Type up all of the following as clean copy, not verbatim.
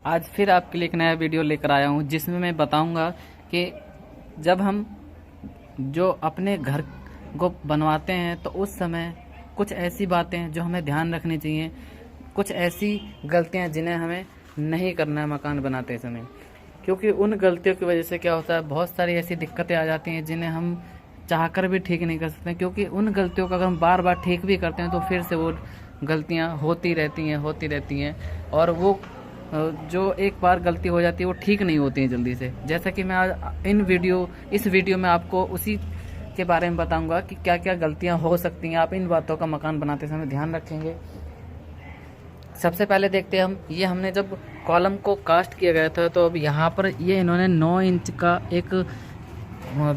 आज फिर आपके लिए एक नया वीडियो लेकर आया हूँ जिसमें मैं बताऊंगा कि जब हम जो अपने घर को बनवाते हैं तो उस समय कुछ ऐसी बातें जो हमें ध्यान रखनी चाहिए, कुछ ऐसी गलतियाँ जिन्हें हमें नहीं करना है मकान बनाते समय। क्योंकि उन गलतियों की वजह से क्या होता है, बहुत सारी ऐसी दिक्कतें आ जाती हैं जिन्हें हम चाहकर भी ठीक नहीं कर सकते। क्योंकि उन गलतियों का अगर हम बार बार ठीक भी करते हैं तो फिर से वो गलतियाँ होती रहती हैं और वो जो एक बार गलती हो जाती है वो ठीक नहीं होती है जल्दी से। जैसा कि मैं आज इस वीडियो में आपको उसी के बारे में बताऊंगा कि क्या क्या गलतियां हो सकती हैं, आप इन बातों का मकान बनाते समय ध्यान रखेंगे। सबसे पहले देखते हैं हमने जब कॉलम को कास्ट किया गया था तो अब यहाँ पर ये इन्होंने 9 इंच का एक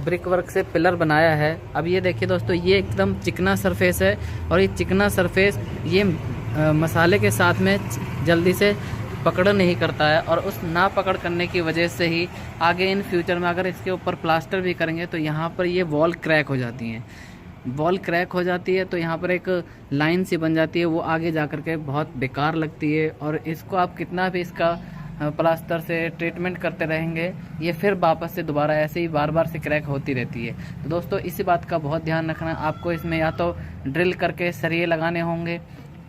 ब्रिक वर्क से पिलर बनाया है। अब ये देखिए दोस्तों, ये एकदम चिकना सरफेस है और ये चिकना सरफेस ये मसाले के साथ में जल्दी से पकड़ नहीं करता है और उस ना पकड़ करने की वजह से ही आगे इन फ्यूचर में अगर इसके ऊपर प्लास्टर भी करेंगे तो यहाँ पर ये वॉल क्रैक हो जाती हैं। वॉल क्रैक हो जाती है तो यहाँ पर एक लाइन सी बन जाती है, वो आगे जा कर के बहुत बेकार लगती है और इसको आप कितना भी इसका प्लास्टर से ट्रीटमेंट करते रहेंगे ये फिर वापस से दोबारा ऐसे ही बार बार से क्रैक होती रहती है। तो दोस्तों इसी बात का बहुत ध्यान रखना, आपको इसमें या तो ड्रिल करके सरिये लगाने होंगे,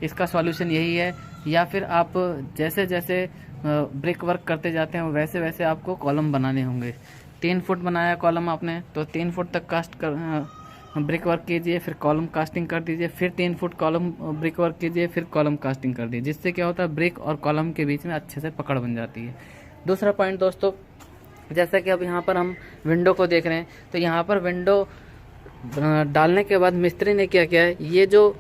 इसका सॉल्यूशन यही है, या फिर आप जैसे जैसे ब्रिक वर्क करते जाते हैं वैसे वैसे आपको कॉलम बनाने होंगे। 3 फुट बनाया कॉलम आपने तो 3 फुट तक कास्ट कर ब्रिक वर्क कीजिए, फिर कॉलम कास्टिंग कर दीजिए, फिर 3 फुट कॉलम ब्रिक वर्क कीजिए, फिर कॉलम कास्टिंग कर दीजिए, जिससे क्या होता है ब्रिक और कॉलम के बीच में अच्छे से पकड़ बन जाती है। दूसरा पॉइंट दोस्तों, जैसा कि अब यहाँ पर हम विंडो को देख रहे हैं तो यहाँ पर विंडो डालने के बाद मिस्त्री ने क्या किया है, ये जो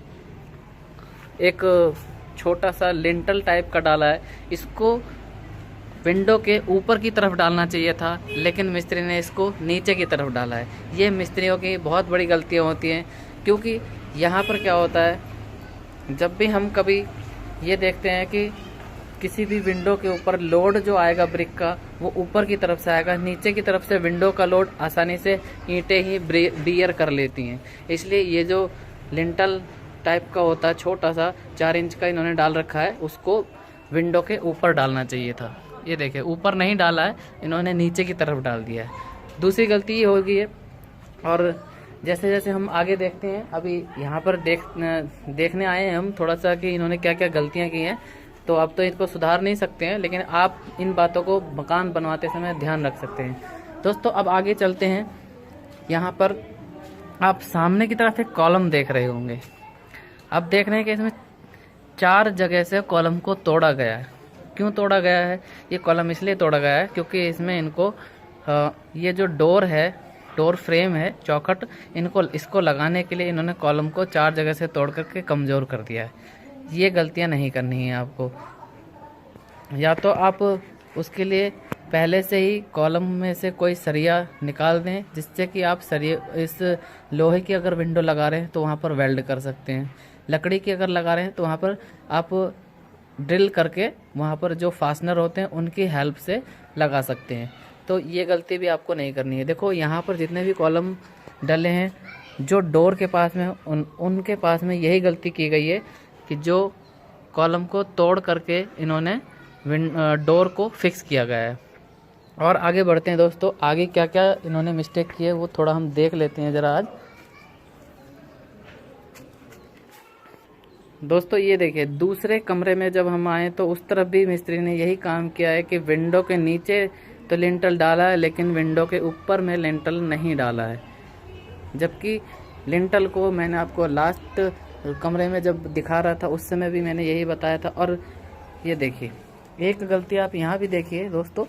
एक छोटा सा लिंटल टाइप का डाला है इसको विंडो के ऊपर की तरफ डालना चाहिए था, लेकिन मिस्त्री ने इसको नीचे की तरफ डाला है। ये मिस्त्रियों की बहुत बड़ी गलतियां होती हैं। क्योंकि यहाँ पर क्या होता है, जब भी हम कभी ये देखते हैं कि किसी भी विंडो के ऊपर लोड जो आएगा ब्रिक का वो ऊपर की तरफ से आएगा, नीचे की तरफ से विंडो का लोड आसानी से ईंटें ही बियर कर लेती हैं। इसलिए ये जो लिंटल टाइप का होता है छोटा सा 4 इंच का इन्होंने डाल रखा है, उसको विंडो के ऊपर डालना चाहिए था। ये देखिए ऊपर नहीं डाला है, इन्होंने नीचे की तरफ डाल दिया है। दूसरी गलती ये हो गई है। और जैसे जैसे हम आगे देखते हैं, अभी यहाँ पर देखने आए हैं हम थोड़ा सा कि इन्होंने क्या क्या गलतियाँ की हैं, तो अब तो इनको सुधार नहीं सकते हैं, लेकिन आप इन बातों को मकान बनवाते समय ध्यान रख सकते हैं। दोस्तों अब आगे चलते हैं। यहाँ पर आप सामने की तरफ एक कॉलम देख रहे होंगे। अब देख रहे हैं कि इसमें 4 जगह से कॉलम को तोड़ा गया है। क्यों तोड़ा गया है? ये कॉलम इसलिए तोड़ा गया है क्योंकि इसमें इनको ये जो डोर फ्रेम है चौखट, इसको लगाने के लिए इन्होंने कॉलम को 4 जगह से तोड़ करके कमज़ोर कर दिया है। ये गलतियां नहीं करनी है आपको। या तो आप उसके लिए पहले से ही कॉलम में से कोई सरिया निकाल दें, जिससे कि आप इस लोहे की अगर विंडो लगा रहे हैं तो वहाँ पर वेल्ड कर सकते हैं। लकड़ी की अगर लगा रहे हैं तो वहाँ पर आप ड्रिल करके वहाँ पर जो फास्टनर होते हैं उनकी हेल्प से लगा सकते हैं। तो ये गलती भी आपको नहीं करनी है। देखो यहाँ पर जितने भी कॉलम डले हैं जो डोर के पास में उनके पास में यही गलती की गई है कि जो कॉलम को तोड़ करके इन्होंने डोर को फिक्स किया गया है। और आगे बढ़ते हैं दोस्तों, आगे क्या क्या इन्होंने मिस्टेक की है वो थोड़ा हम देख लेते हैं ज़रा आज। दोस्तों ये देखिए, दूसरे कमरे में जब हम आए तो उस तरफ भी मिस्त्री ने यही काम किया है कि विंडो के नीचे तो लिंटल डाला है लेकिन विंडो के ऊपर में लिंटल नहीं डाला है। जबकि लिंटल को मैंने आपको लास्ट कमरे में जब दिखा रहा था उस समय भी मैंने यही बताया था। और ये देखिए एक गलती आप यहाँ भी देखिए दोस्तों,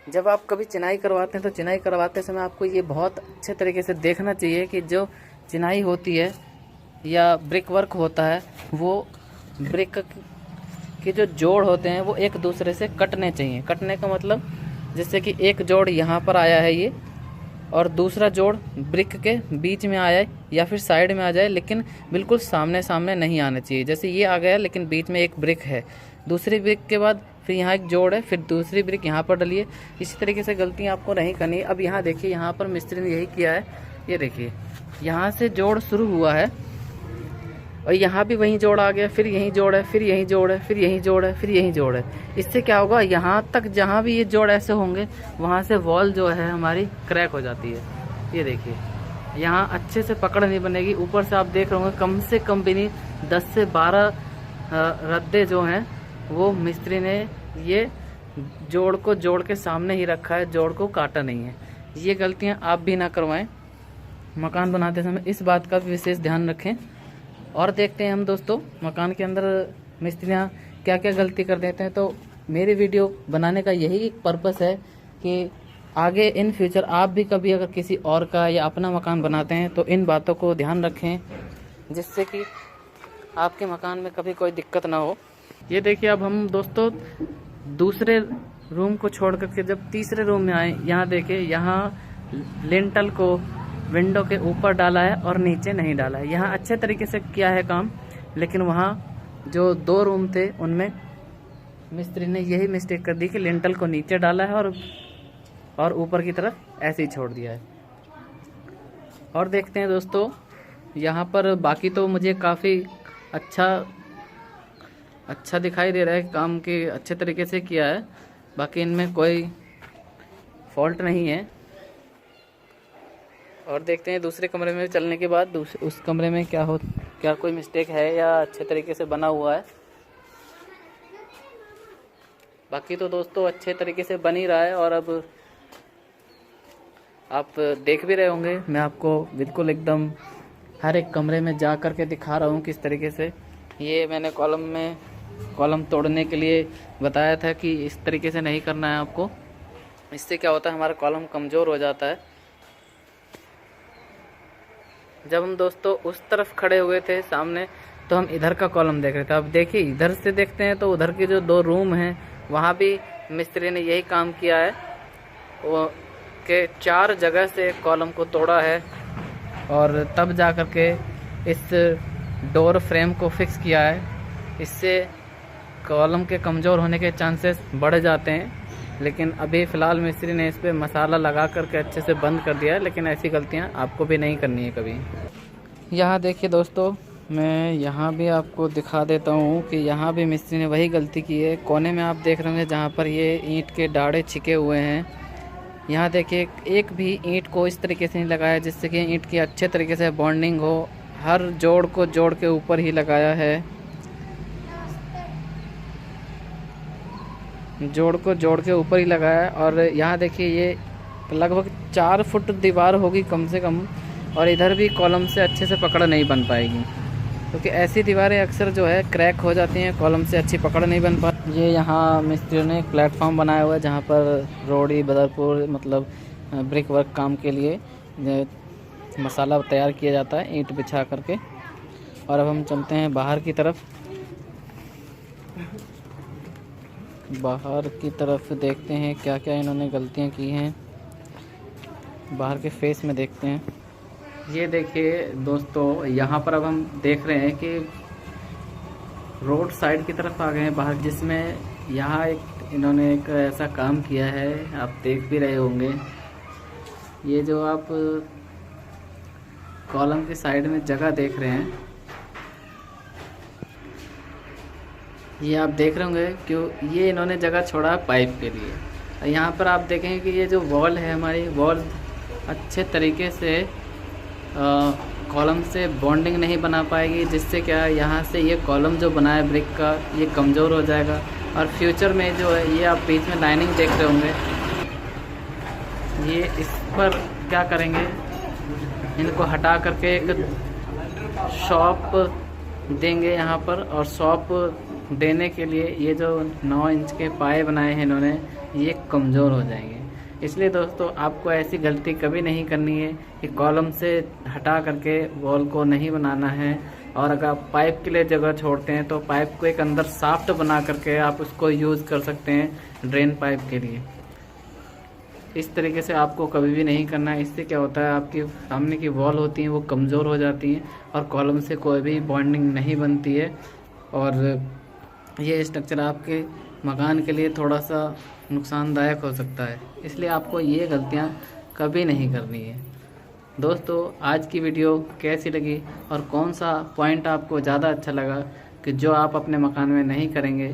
जब आप कभी चिनाई करवाते हैं तो चिनाई करवाते समय आपको ये बहुत अच्छे तरीके से देखना चाहिए कि जो चिनाई होती है या ब्रिक वर्क होता है वो ब्रिक के जो जोड़ होते हैं वो एक दूसरे से कटने चाहिए। कटने का मतलब जैसे कि एक जोड़ यहाँ पर आया है ये और दूसरा जोड़ ब्रिक के बीच में आया है या फिर साइड में आ जाए, लेकिन बिल्कुल सामने सामने नहीं आना चाहिए। जैसे ये आ गया लेकिन बीच में एक ब्रिक है, दूसरी ब्रिक के बाद फिर यहाँ एक जोड़ है, फिर दूसरी ब्रिक यहाँ पर डलिए। इसी तरीके से गलतियाँ आपको नहीं करनी। अब यहाँ देखिए, यहाँ पर मिस्त्री ने यही किया है। ये देखिए यहाँ से जोड़ शुरू हुआ है और यहाँ भी वहीं जोड़ आ गया, फिर यहीं जोड़ है, फिर यहीं जोड़ है, फिर यहीं जोड़ है, फिर यहीं जोड़ है। इससे क्या होगा, यहाँ तक जहाँ भी ये जोड़ ऐसे होंगे वहाँ से वॉल जो है हमारी क्रैक हो जाती है। ये देखिए यहाँ अच्छे से पकड़ नहीं बनेगी। ऊपर से आप देख रहे होंगे कम से कम भी नहीं 10 से 12 रद्दे जो हैं वो मिस्त्री ने ये जोड़ को जोड़ के सामने ही रखा है, जोड़ को काटा नहीं है। ये गलतियाँ आप भी ना करवाएं मकान बनाते समय, इस बात का विशेष ध्यान रखें। और देखते हैं हम दोस्तों मकान के अंदर मिस्त्रियाँ क्या क्या गलती कर देते हैं। तो मेरी वीडियो बनाने का यही पर्पस है कि आगे इन फ्यूचर आप भी कभी अगर किसी और का या अपना मकान बनाते हैं तो इन बातों को ध्यान रखें, जिससे कि आपके मकान में कभी कोई दिक्कत ना हो। ये देखिए अब हम दोस्तों दूसरे रूम को छोड़ करके जब तीसरे रूम में आए, यहाँ देखिए यहाँ लिंटल को विंडो के ऊपर डाला है और नीचे नहीं डाला है। यहाँ अच्छे तरीके से किया है काम, लेकिन वहाँ जो 2 रूम थे उनमें मिस्त्री ने यही मिस्टेक कर दी कि लिंटल को नीचे डाला है और ऊपर की तरफ ऐसे ही छोड़ दिया है। और देखते हैं दोस्तों यहाँ पर बाकी तो मुझे काफ़ी अच्छा दिखाई दे रहा है, काम के अच्छे तरीके से किया है, बाकी इनमें कोई फॉल्ट नहीं है। और देखते हैं दूसरे कमरे में चलने के बाद उस कमरे में क्या कोई मिस्टेक है या अच्छे तरीके से बना हुआ है। बाकी तो दोस्तों अच्छे तरीके से बन ही रहा है। और अब आप देख भी रहे होंगे, मैं आपको बिल्कुल एकदम हर एक कमरे में जा कर के दिखा रहा हूँ किस तरीके से। ये मैंने कॉलम तोड़ने के लिए बताया था कि इस तरीके से नहीं करना है आपको। इससे क्या होता है, हमारा कॉलम कमज़ोर हो जाता है। जब हम दोस्तों उस तरफ खड़े हुए थे सामने तो हम इधर का कॉलम देख रहे थे। अब देखिए इधर से देखते हैं तो उधर के जो 2 रूम हैं वहाँ भी मिस्त्री ने यही काम किया है, वो के 4 जगह से कॉलम को तोड़ा है और तब जा कर के इस डोर फ्रेम को फिक्स किया है। इससे कॉलम के कमज़ोर होने के चांसेस बढ़ जाते हैं, लेकिन अभी फ़िलहाल मिस्त्री ने इस पर मसाला लगा करके अच्छे से बंद कर दिया है। लेकिन ऐसी गलतियां आपको भी नहीं करनी है कभी। यहाँ देखिए दोस्तों, मैं यहाँ भी आपको दिखा देता हूँ कि यहाँ भी मिस्त्री ने वही गलती की है। कोने में आप देख रहे होंगे जहाँ पर ये ईंट के डाढ़े छिके हुए हैं, यहाँ देखिए एक भी ईंट को इस तरीके से नहीं लगाया जिससे कि ईंट की अच्छे तरीके से बॉन्डिंग हो। हर जोड़ को जोड़ के ऊपर ही लगाया है, जोड़ को जोड़ के ऊपर ही लगाया। और यहाँ देखिए ये लगभग 4 फुट दीवार होगी कम से कम, और इधर भी कॉलम से अच्छे से पकड़ नहीं बन पाएगी, क्योंकि ऐसी दीवारें अक्सर जो है क्रैक हो जाती हैं, कॉलम से अच्छी पकड़ नहीं बन पाती। ये यहाँ मिस्त्री ने एक प्लेटफॉर्म बनाया हुआ है जहाँ पर रोड़ी बदरपुर मतलब ब्रिक वर्क काम के लिए मसाला तैयार किया जाता है ईंट बिछा करके। और अब हम चलते हैं बाहर की तरफ। बाहर की तरफ देखते हैं क्या क्या इन्होंने गलतियां की हैं, बाहर के फेस में देखते हैं। ये देखिए दोस्तों, यहाँ पर अब हम देख रहे हैं कि रोड साइड की तरफ आ गए हैं बाहर, जिसमें यहाँ इन्होंने एक ऐसा काम किया है, आप देख भी रहे होंगे। ये जो आप कॉलम के साइड में जगह देख रहे हैं, ये आप देख रहे होंगे क्यों ये इन्होंने जगह छोड़ा पाइप के लिए। यहाँ पर आप देखेंगे कि ये जो वॉल है हमारी, वॉल अच्छे तरीके से कॉलम से बॉन्डिंग नहीं बना पाएगी, जिससे क्या यहाँ से ये कॉलम जो बना है ब्रिक का ये कमज़ोर हो जाएगा। और फ्यूचर में जो है ये आप बीच में लाइनिंग देख रहे होंगे, ये इस पर क्या करेंगे, इनको हटा करके एक शॉप देंगे यहाँ पर। और शॉप देने के लिए ये जो 9 इंच के पाए बनाए हैं इन्होंने, ये कमज़ोर हो जाएंगे। इसलिए दोस्तों आपको ऐसी गलती कभी नहीं करनी है कि कॉलम से हटा करके वॉल को नहीं बनाना है। और अगर आप पाइप के लिए जगह छोड़ते हैं तो पाइप को एक अंदर साफ्ट बना करके आप उसको यूज़ कर सकते हैं ड्रेन पाइप के लिए। इस तरीके से आपको कभी भी नहीं करना है। इससे क्या होता है, आपकी सामने की वॉल होती हैं वो कमज़ोर हो जाती हैं और कॉलम से कोई भी बॉन्डिंग नहीं बनती है, और ये स्ट्रक्चर आपके मकान के लिए थोड़ा सा नुकसानदायक हो सकता है। इसलिए आपको ये गलतियाँ कभी नहीं करनी है। दोस्तों आज की वीडियो कैसी लगी और कौन सा पॉइंट आपको ज़्यादा अच्छा लगा कि जो आप अपने मकान में नहीं करेंगे,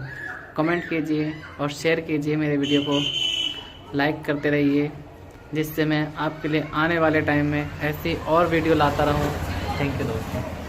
कमेंट कीजिए और शेयर कीजिए। मेरे वीडियो को लाइक करते रहिए, जिससे मैं आपके लिए आने वाले टाइम में ऐसी और वीडियो लाता रहूं। थैंक यू दोस्तों।